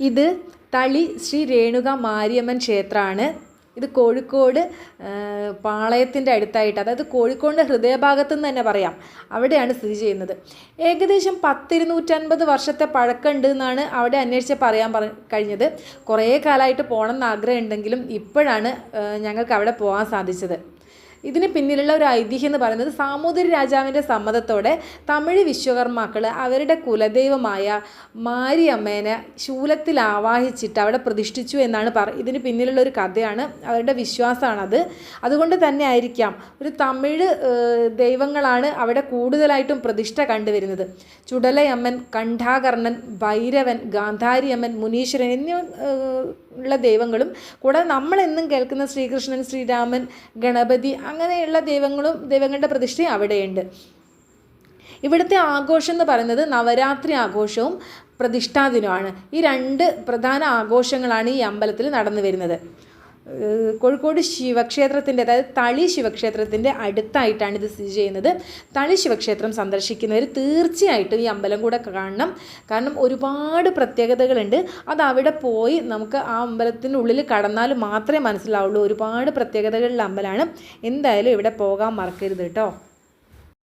ഇത് തളി ശ്രീ രേണുക മാരിയമ്മൻ ക്ഷേത്രമാണ്. ഇത് കോഴിക്കോട് പാളയത്തിൻ്റെ അടുത്തായിട്ട്, അതായത് കോഴിക്കോടിൻ്റെ ഹൃദയഭാഗത്തു നിന്ന് തന്നെ പറയാം, അവിടെയാണ് സ്ഥിതി ചെയ്യുന്നത്. ഏകദേശം 10-250 വർഷത്തെ പഴക്കമുണ്ട് എന്നാണ് അവിടെ അന്വേഷിച്ച് പറയാൻ കഴിഞ്ഞത്. കുറേ കാലമായിട്ട് പോകണം എന്ന് ആഗ്രഹം ഉണ്ടെങ്കിലും ഇപ്പോഴാണ് ഞങ്ങൾക്ക് അവിടെ പോകാൻ സാധിച്ചത്. ഇതിന് പിന്നിലുള്ള ഒരു ഐതിഹ്യം എന്ന് പറയുന്നത് സാമൂതിരി രാജാവിൻ്റെ സമ്മതത്തോടെ തമിഴ് വിശ്വകർമാക്കൾ അവരുടെ കുലദൈവമായ മാരിയമ്മേനെ ശൂലത്തിൽ ആവാഹിച്ചിട്ട് അവിടെ പ്രതിഷ്ഠിച്ചു എന്നാണ് ഇതിന് പിന്നിലുള്ള ഒരു കഥയാണ്, അവരുടെ വിശ്വാസമാണത്. അതുകൊണ്ട് തന്നെ ആയിരിക്കാം ഒരു തമിഴ് ദൈവങ്ങളാണ് അവിടെ കൂടുതലായിട്ടും പ്രതിഷ്ഠ കണ്ടുവരുന്നത്. ചുടലയമ്മൻ, കണ്ഠാകർണൻ, ഭൈരവൻ, ഗാന്ധാരിയമ്മൻ, മുനീശ്വരൻ എന്നിവ ഉള്ള ദൈവങ്ങളും കൂടാതെ നമ്മളെന്നും കേൾക്കുന്ന ശ്രീകൃഷ്ണൻ, ശ്രീരാമൻ, ഗണപതി അങ്ങനെയുള്ള ദൈവങ്ങളുടെ പ്രതിഷ്ഠയും അവിടെയുണ്ട്. ഇവിടുത്തെ ആഘോഷം എന്ന് പറയുന്നത് നവരാത്രി ആഘോഷവും പ്രതിഷ്ഠാദിനമാണ്. ഈ 2 പ്രധാന ആഘോഷങ്ങളാണ് ഈ അമ്പലത്തിൽ നടന്നു വരുന്നത്. കോഴിക്കോട് ശിവക്ഷേത്രത്തിൻ്റെ, അതായത് തളി ശിവക്ഷേത്രത്തിൻ്റെ അടുത്തായിട്ടാണ് ഇത് സ്ഥിതി ചെയ്യുന്നത്. തളി ശിവക്ഷേത്രം സന്ദർശിക്കുന്നവർ തീർച്ചയായിട്ടും ഈ അമ്പലം കൂടെ കാണണം. കാരണം ഒരുപാട് പ്രത്യേകതകളുണ്ട്. അത് അവിടെ പോയി നമുക്ക് ആ അമ്പലത്തിനുള്ളിൽ കടന്നാൽ മാത്രമേ മനസ്സിലാവുള്ളൂ. ഒരുപാട് പ്രത്യേകതകളുള്ള അമ്പലമാണ്. എന്തായാലും ഇവിടെ പോകാൻ മറക്കരുത് കേട്ടോ.